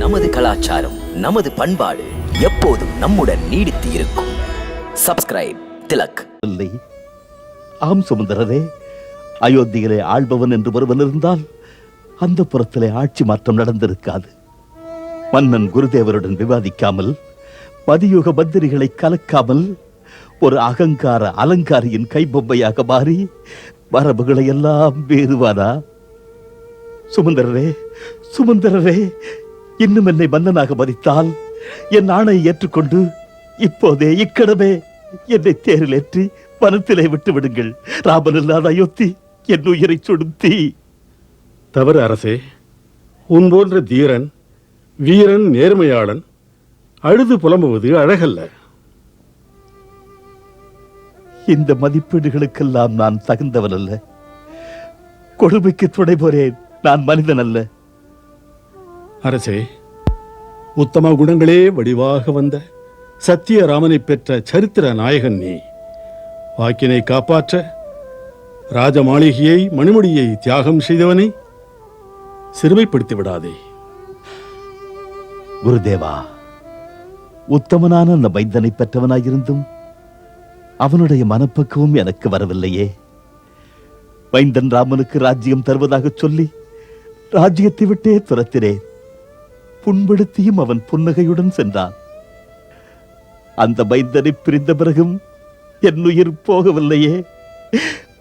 நமது கலாச்சாரம், நமது பண்பாடு எப்போதும் நம்முடன் நீடித்து இருக்கும். சப்ஸ்கிரைப் திலக். இல்லை, ஆம் சுமந்திரரே, அயோத்தியிலே ஆள்பவன் என்று ஒருவன் இருந்தால் அந்த புறத்திலே ஆட்சி மாற்றம் நடந்திருக்காது. மன்னன் குருதேவருடன் விவாதிக்காமல், பதியுக பத்திரிகளை கலக்காமல், ஒரு அகங்கார அலங்காரியின் கைபொம்மையாக மாறி மரபுகளை எல்லாம் வேறுவானா? சுமந்திரரே, சுமந்திரரே, இன்னும் என்னை மன்னனாக மதித்தால் என் ஆணையை ஏற்றுக்கொண்டு இப்போதே இக்கடமே என்னை தேரில் ஏற்றி வனத்திலே விட்டு விடுங்கள். ராமன் இல்லாத அயோத்தி என் உயிரை சுடும் தீ. தவறு அரசே. உன் போன்ற தீரன், வீரன், நேர்மையாளன் அழுது புலம்புவது அழகல்ல. இந்த மதிப்பீடுகளுக்கெல்லாம் நான் தகுந்தவன் அல்ல. கொடுமைக்கு துணை போறேன். நான் மனிதன் அல்ல. அரசே, உத்தம குணங்களே வடிவாக வந்த சத்திய ராமனை பெற்ற சரித்திர நாயகன் நீ. வாக்கினை காப்பாற்ற ராஜ மாளிகையை, மணிமுடியை தியாகம் செய்தவனை சிறுமைப்படுத்தி விடாதே. குருதேவா, உத்தமனான அந்த மைந்தனை பெற்றவனாயிருந்தும் அவனுடைய மனப்பக்குவம் எனக்கு வரவில்லையே. மைந்தன் ராமனுக்கு ராஜ்யம் தருவதாக சொல்லி ராஜ்யத்தை விட்டே துரத்தினேன். புண்படுத்தியும் அவன் புன்னகையுடன் சென்றான். அந்த மைந்தனை பிரிந்த பிறகும் என் உயிர் போகவில்லையே.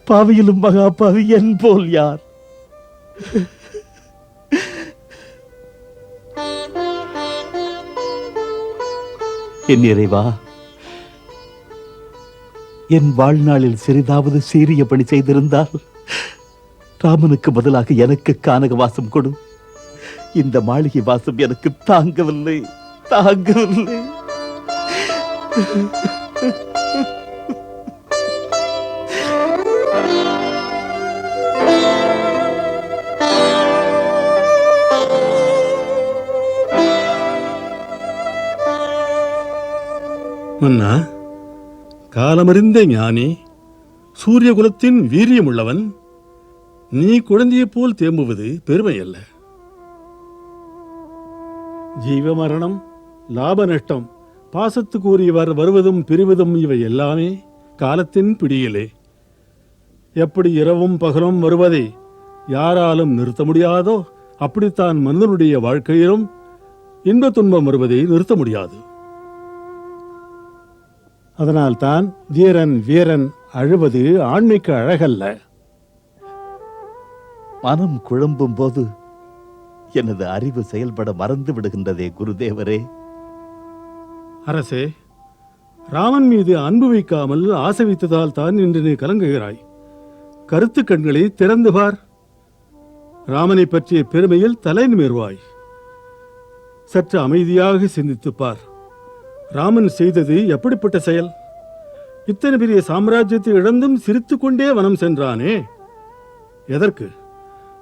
பாவியிலும் மகா பாவி என் போல் யார்? என் இறைவா, என் வாழ்நாளில் சிறிதாவது சீரிய பணி செய்திருந்தால் ராமனுக்கு பதிலாக எனக்கு கானக வாசம் கொடு. இந்த மாளிகை வாசம் எனக்கு தாங்கவில்லை, தாங்கவில்லை. மன்னா, காலமறிந்த ஞானி, சூரிய குலத்தின் வீரியமுள்ளவன், நீ குழந்தையைப் போல் தேம்புவது பெருமை அல்ல. ஜீவ மரணம், லாப நஷ்டம், பாசத்துக்குரியவர் வருவதும் பிரிவதும் இவை எல்லாமே காலத்தின் பிடியிலே. எப்படி இரவும் பகலும் வருவதை யாராலும் நிறுத்த முடியாதோ, அப்படித்தான் மனிதனுடைய வாழ்க்கையிலும் இன்ப துன்பம் வருவதை நிறுத்த முடியாது. அதனால்தான் தீரன், வீரன் அழுவது ஆண்மைக்கு அழகல்ல. மனம் குழம்பும் போது எனது அறிவு செயல்பட மறந்து விடுகின்றதே குருதேவரே. அரசே, ராமன் மீது அன்பு வைக்காமல் ஆசை வைத்ததால் தான் இன்று நீ கலங்குகிறாய். கருத்து கண்களை திறந்து பார். ராமனை பற்றிய பெருமையில் தலை நிமிர்வாய். சற்று அமைதியாக சிந்தித்துப் பார். ராமன் செய்தது எப்படிப்பட்ட செயல்? இத்தனை பெரிய சாம்ராஜ்யத்தை இழந்தும் சிரித்துக் கொண்டே வனம் சென்றானே. எதற்கு?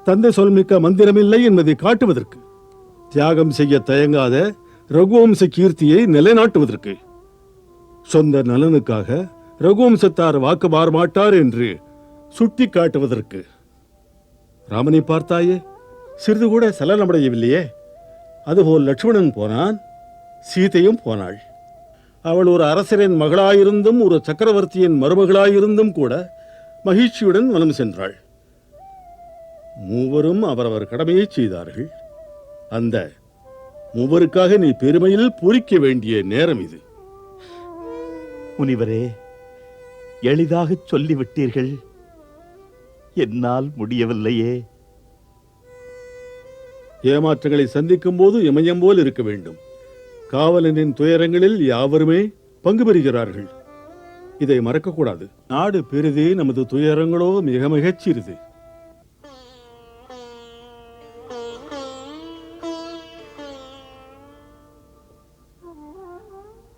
தந்தை சொல்மிக்க மந்திரமில்லை என்பதை காட்டுவதற்கு. தியாகம் செய்ய தயங்காத ரகுவம்ச கீர்த்தியை நிலைநாட்டுவதற்கு. சொந்த நலனுக்காக ரகுவம்சத்தார் வாக்கு மாற மாட்டார் என்று சுட்டி காட்டுவதற்கு. ராமனை பார்த்தாயே, சிறிது கூட சலனமடையவில்லையே. அதுபோல் லட்சுமணன் போனான், சீதையும் போனாள். அவள் ஒரு அரசரின் மகளாயிருந்தும் ஒரு சக்கரவர்த்தியின் மருமகளாயிருந்தும் கூட மகிழ்ச்சியுடன் வனம் சென்றாள். மூவரும் அவரவர் கடமையை செய்தார்கள். அந்த மூவருக்காக நீ பெருமையில் பூரிக்க வேண்டிய நேரம் இது. முனிவரே, எளிதாக சொல்லிவிட்டீர்கள். என்னால் முடியவில்லையே. ஏமாற்றங்களை சந்திக்கும் போது இமயம் போல் இருக்க வேண்டும். காவலனின் துயரங்களில் யாவருமே பங்கு பெறுகிறார்கள். இதை மறக்கக்கூடாது. நாடு பெரிது, நமது துயரங்களோ மிக மிகச் சிறிது.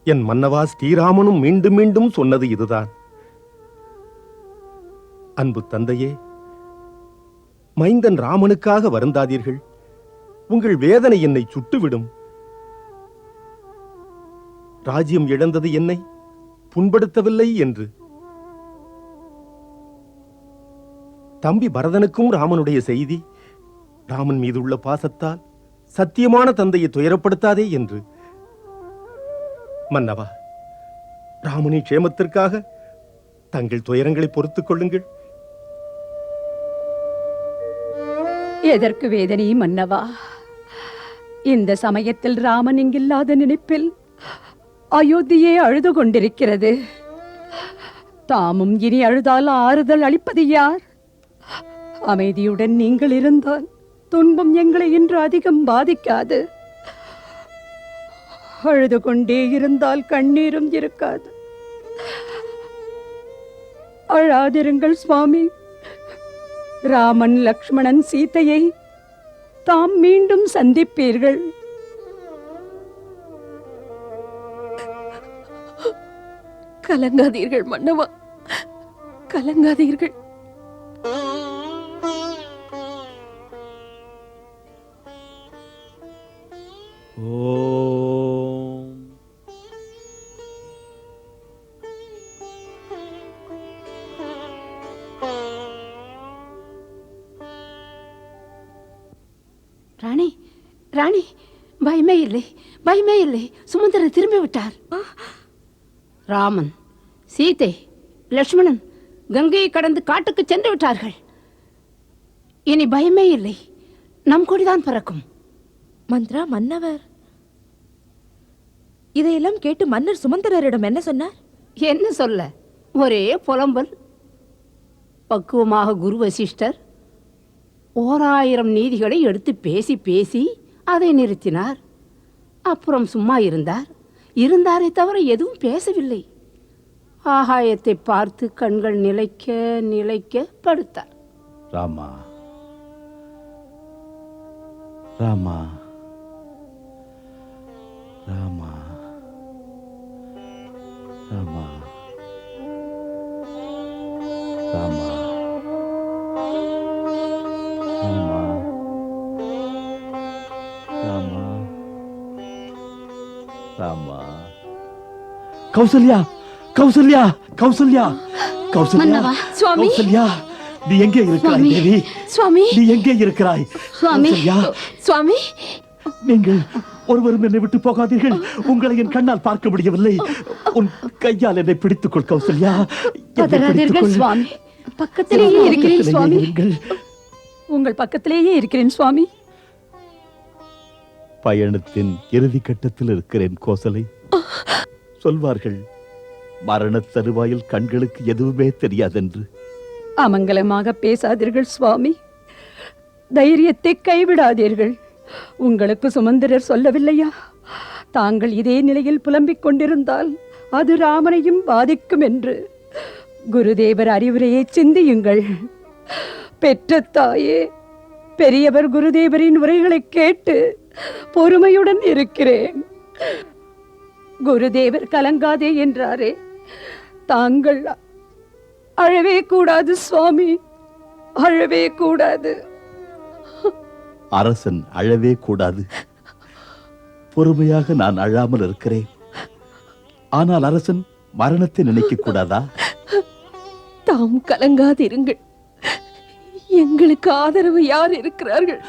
என் மன்னவா, ஸ்ரீராமனும் மீண்டும் மீண்டும் சொன்னது இதுதான். அன்பு தந்தையே, மைந்தன் ராமனுக்காக வருந்தாதீர்கள். உங்கள் வேதனை என்னை சுட்டுவிடும். ராஜ்யம் இழந்தது என்னை புண்படுத்தவில்லை என்று தம்பி பரதனுக்கும் ராமனுடைய செய்தி ராமன் மீது உள்ள பாசத்தால் சத்தியமான தந்தையை துயரப்படுத்தாதே என்று. மன்னவா, ராமனின் க்ஷேமத்திற்காக தங்கள் துயரங்களை பொறுத்துக் கொள்ளுங்கள். எதற்கு வேதனை மன்னவா? இந்த சமயத்தில் ராமன் இங்கில்லாத நினைப்பில் அயோத்தியே அழுது கொண்டிருக்கிறது. தாமும் இனி அழுதால் ஆறுதல் அளிப்பது யார்? அமைதியுடன் நீங்கள் இருந்தால் துன்பம் எங்களை இன்று அதிகம் பாதிக்காது. அழுது கொண்டே இருந்தால் கண்ணீரும் இருக்காது. அழாதிருங்கள் சுவாமி. ராமன், லக்ஷ்மணன், சீதையை தாம் மீண்டும் சந்திப்பீர்கள். கலங்காதீர்கள் மன்னவா, கலங்காதீர்கள். ஓம் ராணி, ராணி, பயமே இல்லை, பயமே இல்லை. சுமந்திரர் திரும்பி விட்டார். ராமன், சீதை, லட்சுமணன் கங்கையை கடந்து காட்டுக்கு சென்று விட்டார்கள். இனி பயமே இல்லை. நம் கொடிதான் பறக்கும். மந்த்ரா, மன்னவர் இதையெல்லாம் கேட்டு மன்னர் சுமந்திரரிடம் என்ன சொன்னார்? என்ன சொல்ல, ஒரே புலம்பல். பக்குவமாக குரு வசிஷ்டர் 1000 நீதிகளை எடுத்து பேசி பேசி அதை நிறுத்தினார். அப்புறம் சும்மா இருந்தாரே தவிர எதுவும் பேசவில்லை. ஆகாயத்தை பார்த்து கண்கள் நிலைக்க நிலைக்க படுத்தார். ராமா, ராமா, ராமா, ராமா, ராமா, ராமா, ராமா, ராமா. கௌசல்யா, கௌசல்யா, கௌசல்யா, கௌசல்யா, மன்னவா, சுவாமி. கௌசல்யா, நீ எங்கே இருக்கிறாய் சுவாமி, தேவி? சுவாமி, நீ எங்கே இருக்கிறாய்? சுவாமி, கௌசல்யா, சுவாமி. நீங்கள் ஒருவரும் என்னை விட்டு போகாதீர்கள். உங்களை என் கண்ணால் பார்க்க முடியவில்லை. உன் கையால் என்னை பிடித்துக்கொள் கௌசல்யா. என்னை பதறாதீர்கள் பிடித்துக்கொள். சுவாமி. பக்கத்திலேயே இருக்கிறேன் சுவாமி. இருங்கள். உங்கள் பக்கத்திலேயே இருக்கிறேன் சுவாமி. பயணத்தின் இறுதி கட்டத்தில் இருக்கிறேன் கோசலை. சொல்வார்கள், மரண தருவாயில் கண்களுக்கு எதுவுமே தெரியாதென்று. அமங்கலமாக பேசாதீர்கள் சுவாமி. தைரியத்தை கைவிடாதீர்கள். உங்களுக்கு சுமந்திரர் சொல்லவில்லையா? தாங்கள் இதே நிலையில் புலம்பிக் கொண்டிருந்தால் அது ராமனையும் பாதிக்கும் என்று. குருதேவர் அறிவுரையை சிந்தியுங்கள். பெற்ற தாயே, பெரியவர் குருதேவரின் உரைகளை கேட்டு பொறுமையுடன் இருக்கிறேன். குருதேவர் கலங்காதே என்றாரே, தாங்கள் அழவே கூடாது சுவாமி, அழவே கூடாது. அரசன் அழவே கூடாது. பொறுமையாக நான் அழாமல் இருக்கிறேன். ஆனால் அரசன் மரணத்தை நினைக்க கூடாதா? தாம் கலங்காதிருங்கள். எங்களுக்கு ஆதரவு யார் இருக்கிறார்கள்?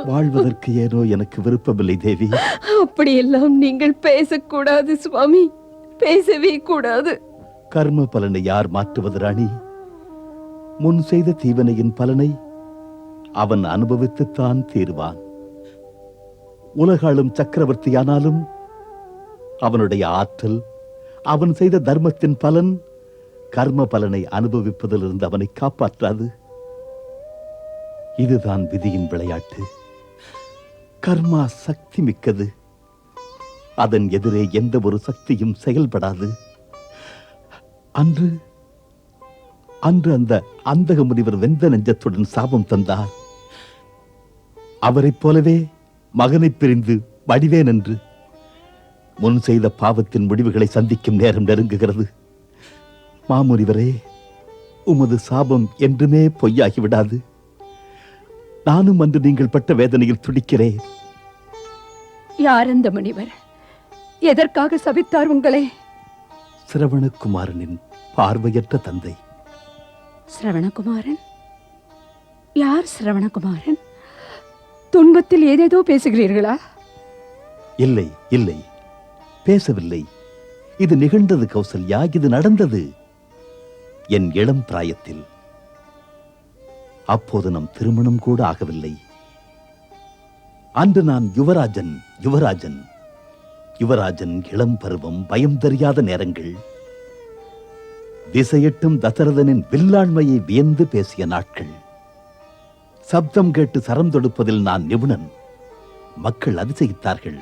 வாழ்வதற்கு ஏனோ எனக்கு விருப்பமில்லை தேவி. அப்படியெல்லாம் நீங்கள் பேசக்கூடாது சுவாமி, பேசவே கூடாது. கர்ம பலனை யார் மாற்றுவது ராணி? முன் செய்த தீவனையின் பலனை அவன் அனுபவித்துத்தான் தீர்வான். உலகாளும் சக்கரவர்த்தியானாலும் அவனுடைய ஆற்றல், அவன் செய்த தர்மத்தின் பலன் கர்ம பலனை அனுபவிப்பதிலிருந்து அவனை காப்பாற்றாது. இதுதான் விதியின் விளையாட்டு. கர்மா சக்தி மிக்கது. அதன் எதிரே எந்த ஒரு சக்தியும் செயல்படாது. அன்று அந்த அந்தக முனிவர் வெந்த நெஞ்சத்துடன் சாபம் தந்தார். அவரைப் போலவே மகனை பிரிந்து வடிவேன் என்று முன் செய்த பாவத்தின் முடிவுகளை சந்திக்கும் நேரம் நெருங்குகிறது. மாமுனிவரே, உமது சாபம் என்றுமே பொய்யாகிவிடாது. நானும் அன்று நீங்கள் பட்ட வேதனையில் துடிக்கிறேன். யார் அந்த முனிவர்? எதற்காக சபித்தார் உங்களை? சிரவணகுமாரனின் பார்வையற்ற தந்தை. சிரவணகுமாரன்? யார் சிரவணகுமாரன்? துன்பத்தில் ஏதேதோ பேசுகிறீர்களா? இல்லை இல்லை, பேசவில்லை. இது நிகழ்ந்தது கௌசல்யா, இது நடந்தது என் இளம் பிராயத்தில். அப்போது நம் திருமணம் கூட ஆகவில்லை. அன்று நான் யுவராஜன் யுவராஜன் யுவராஜன் இளம் பருவம், பயம் தெரியாத நேரங்கள், திசையெட்டும் தசரதனின் வில்லாண்மையை வியந்து பேசிய நாட்கள். சப்தம் கேட்டு சரம் தொடுப்பதில் நான் நிபுணன். மக்கள் அதிசயித்தார்கள்.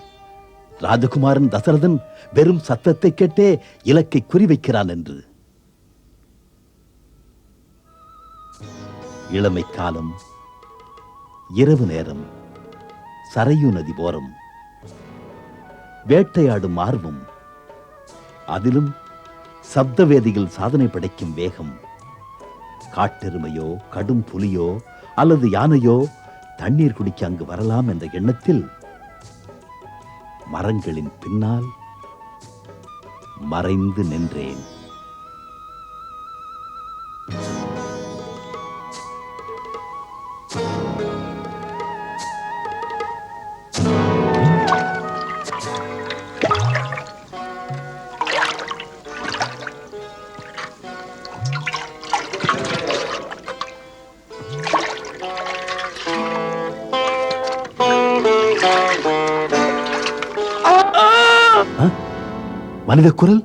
ராஜகுமாரன் தசரதன் வெறும் சத்தத்தை கேட்டே இலக்கை குறிவைக்கிறான் என்று. இளமை காலம், இரவு நேரம், சரையு நதி ஓரம், வேட்டையாடும் ஆர்வம், அதிலும் சப்தவேதியில் சாதனை படைக்கும் வேகம். காட்டெருமையோ கடும் புலியோ அல்லது யானையோ தண்ணீர் குடிக்க அங்கு வரலாம் என்ற எண்ணத்தில் மரங்களின் பின்னால் மறைந்து நின்றேன். மனித குரல்.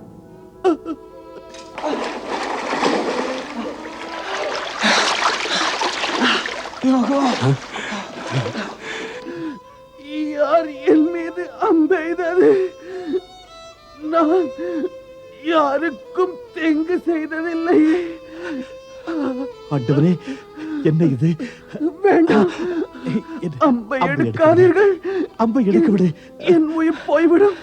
யார் என் மீது அம்பெய்தது? நான் யாருக்கும் தீங்கு செய்ததில்லை. ஆண்டவரே, என்ன இது? வேண்டாம், அம்பை எடுக்காதீர்கள். அம்பை எடுக்க விடு. என் உயிர் போய்விடும்.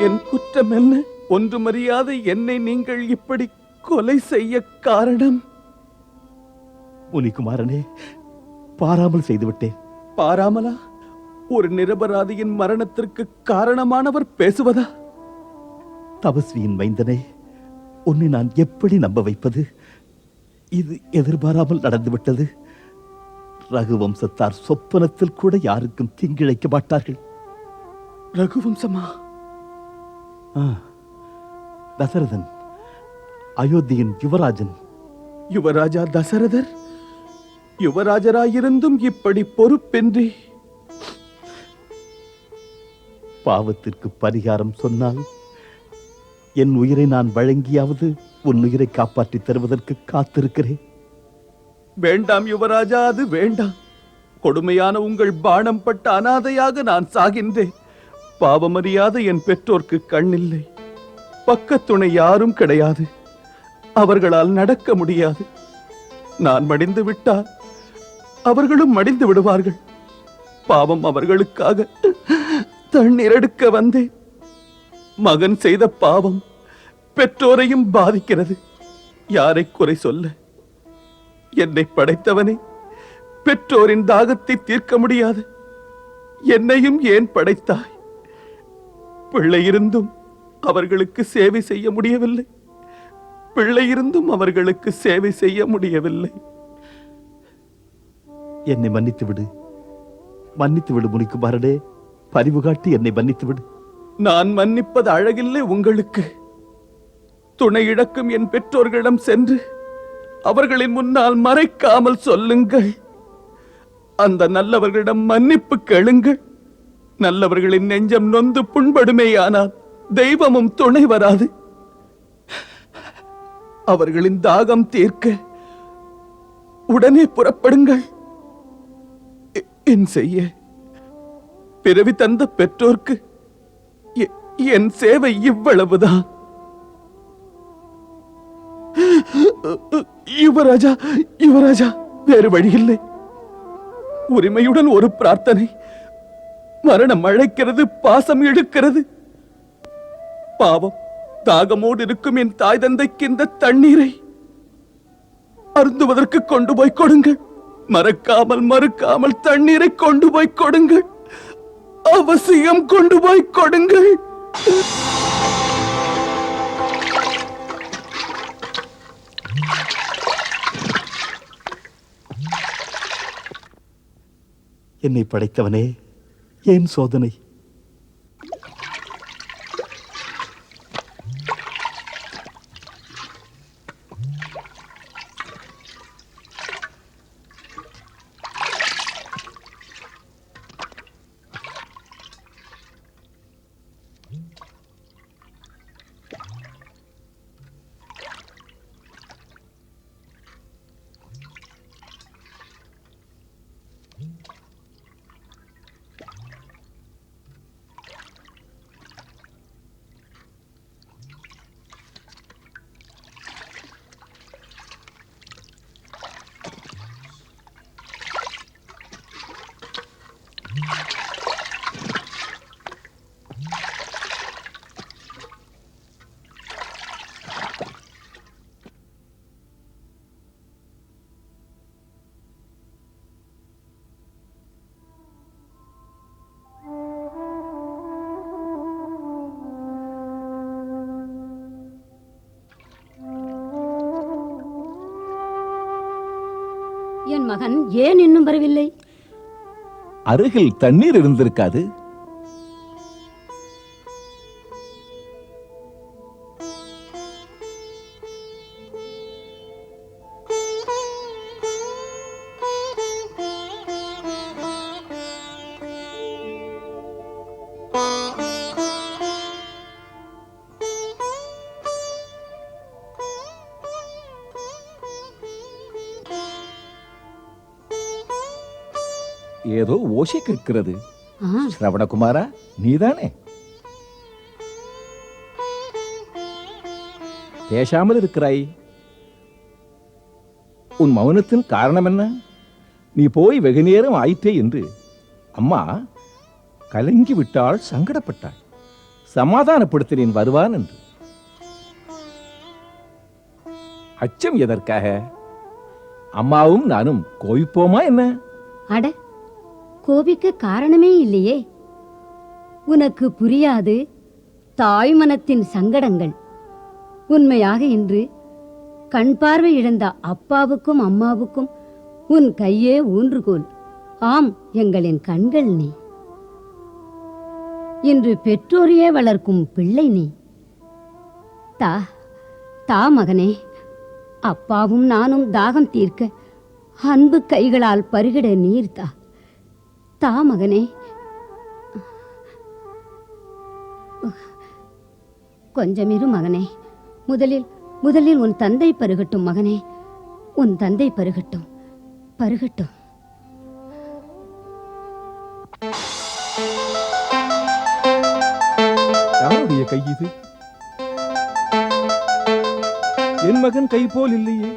என் குற்றம் என்ன? ஒன்றுமறியாத என்னை நீங்கள் இப்படி கொலை செய்ய காரணம்? முனிகுமாரனே, பாராமல் செய்துவிட்டேன். பாராமலா? ஒரு நிரபராதியின் மரணத்திற்கு காரணமானவர் பேசுவதா? தபஸ்வியின் மைந்தனே, உன்னை நான் எப்படி நம்ப வைப்பது? இது எதிர்பாராமல் நடந்துவிட்டது. ரகுவம்சத்தார் சொப்பனத்தில் கூட யாருக்கும் தீங்கிழைக்க மாட்டார்கள். ரகுவம்சமா? தசரதன், அயோத்தியின் யுவராஜன். யுவராஜா தசரதர் யுவராஜராயிருந்தும் இப்படி பொறுப்பின்றி. பாவத்திற்கு பரிகாரம் சொன்னால் என் உயிரை நான் வழங்கியாவது உன் உயிரை காப்பாற்றித் தருவதற்கு காத்திருக்கிறேன். வேண்டாம் யுவராஜா, அது வேண்டாம். கொடுமையான உங்கள் பானம் பட்ட அனாதையாக நான் சாகின்றேன். பாவமறியாத என் பெற்றோர்க்கு கண்ணில்லை, பக்கத்துணை யாரும் கிடையாது. அவர்களால் நடக்க முடியாது. நான் மடிந்து விட்டால் அவர்களும் மடிந்து விடுவார்கள். பாவம், அவர்களுக்காக தண்ணீர் எடுக்க வந்தேன். மகன் செய்த பாவம் பெற்றோரையும் பாதிக்கிறது. யாரை குறை சொல்ல? என்னை படைத்தவனே, பெற்றோரின் தாகத்தை தீர்க்க முடியாது என்னையும் ஏன் படைத்தாய்? பிள்ளை இருந்தும் அவர்களுக்கு சேவை செய்ய முடியவில்லை. பிள்ளை இருந்தும் அவர்களுக்கு சேவை செய்ய முடியவில்லை. என்னை மன்னித்து விடு, மன்னித்து விடு முனிக்குமாரனே. பரிவு காட்டி என்னை மன்னித்து விடு. நான் மன்னிப்பது அழகில்லை உங்களுக்கு. துணை இழக்கும் என் பெற்றோர்களிடம் சென்று அவர்களின் முன்னால் மறைக்காமல் சொல்லுங்கள். அந்த நல்லவர்களிடம் மன்னிப்பு கேளுங்கள். நல்லவர்களின் நெஞ்சம் நொந்து புண்படுமேயானால் தெய்வமும் துணை வராது. அவர்களின் தாகம் தீர்க்க உடனே புறப்படுங்கள். என் செய்ய பிறவி தந்த பெற்றோர்க்கு என் சேவை இவ்வளவுதான். யுவராஜா, யுவராஜா, வேறு வழியில்லை. உரிமையுடன் ஒரு பிரார்த்தனை. மரணம் அழைக்கிறது, பாசம் இழுக்கிறது. பாவம், தாகமோடு இருக்கும் என் தாய் தந்தைக்கு இந்த தண்ணீரை அருந்துவதற்கு கொண்டு போய் கொடுங்கள். மறக்காமல் மறுக்காமல் தண்ணீரை கொண்டு போய் கொடுங்கள். அவசியம் கொண்டு போய் கொடுங்கள். என்னை படைத்தவனே, ஏன் சோதனை? என் மகன் ஏன் இன்னும் வரவில்லை? அருகில் தண்ணீர் இருந்திருக்காது. ஏதோ ஓசை கேட்கிறது. ஸ்ரவணகுமாரா, நீதானே? பேசாமல் இருக்கிறாய். உன் மௌனத்தின் காரணம் என்ன? நீ போய் வெகு நேரம் ஆயிற்றே என்று அம்மா கலங்கி விட்டாள், சங்கடப்பட்டாள். சமாதானப்படுத்தினேன் வருவான் என்று. அச்சம் எதற்காக? அம்மாவும் நானும் கோவிப்போமா என்ன? அட, கோபிக்க காரணமே இல்லையே. உனக்கு புரியாது தாய் மனத்தின் சங்கடங்கள். உண்மையாக இன்று கண் பார்வை இழந்த அப்பாவுக்கும் அம்மாவுக்கும் உன் கையே ஊன்றுகோல். ஆம், எங்களின் கண்கள் நீ. இன்று பெற்றோரையே வளர்க்கும் பிள்ளை நீ. தா தா மகனே, அப்பாவும் நானும் தாகம் தீர்க்க அன்பு கைகளால் பருகிட நீர் தா. தா மகனே. கொஞ்சமிரு மகனே. முதலில் உன் தந்தை பருகட்டும் மகனே. உன் தந்தை பருகட்டும், பருகட்டும். யாருடைய கை இது? என் மகன் கை போல் இல்லையே.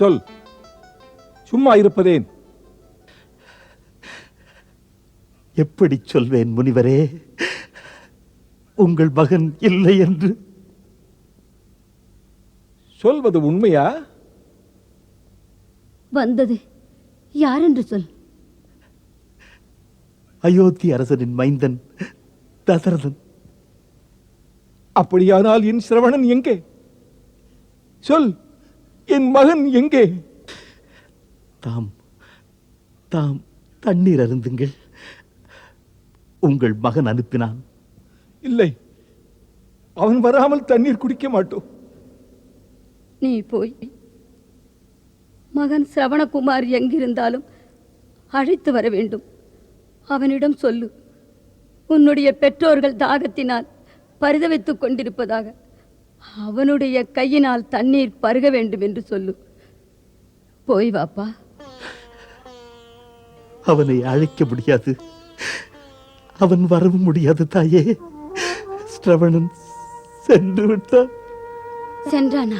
சொல், சும்மா இருப்பதேன்? எப்படி சொல்வேன் முனிவரே, உங்கள் மகன் இல்லை என்று? சொல்வது உண்மையா? வந்தது யாரென்று சொல். அயோத்தி அரசனின் மைந்தன் தசரதன். அப்படியானால் என் சிரவணன் எங்கே? சொல், என் மகன் எங்கே? தாம் தாம் தண்ணீர் அருந்துங்கள். உங்கள் மகன் அனுப்பினான். இல்லை, அவன் வராமல் தண்ணீர் குடிக்க மாட்டோம். நீ போய் மகன் சிரவணகுமார் எங்கிருந்தாலும் அழைத்து வர வேண்டும். அவனிடம் சொல்லு, உன்னுடைய பெற்றோர்கள் தாகத்தினால் பரிதவித்துக் கொண்டிருப்பதாக. அவனுடைய கையினால் தண்ணீர் பருக வேண்டும் என்று சொல்லு. போய் வாப்பா. அவனை அழைக்க முடியாது, அவன் வரவும் முடியாது தாயே. ஸ்ரவணன் சென்று விட்டான். சென்றானா?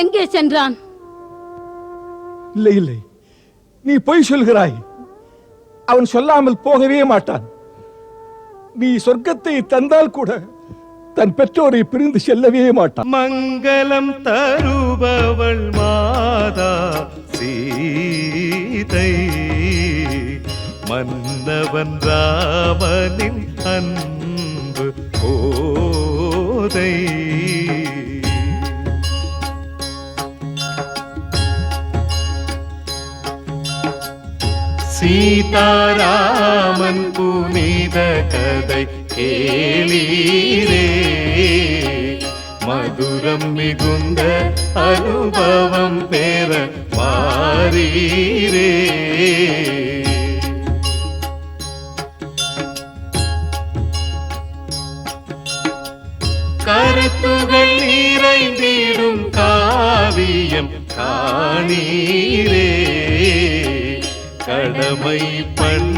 எங்கே சென்றான்? இல்லை இல்லை, நீ பொய் சொல்கிறாய். அவன் சொல்லாமல் போகவே மாட்டான். நீ சொர்க்கத்தை தந்தால் கூட தன் பெற்றோரை பிரிந்து செல்லவே மாட்டான். மங்களம் தருபவள் மாதா சீதை, மன்னவன் ராமனின் அன்பு போதை. சீதாராமன் புனித கதை கேளீரே, மதுரம் மிகுந்த அனுபவம் பெற மாறீரே. கருத்துகள் நிறைந்திடும் காவியம் காணீரே, கடமை பண்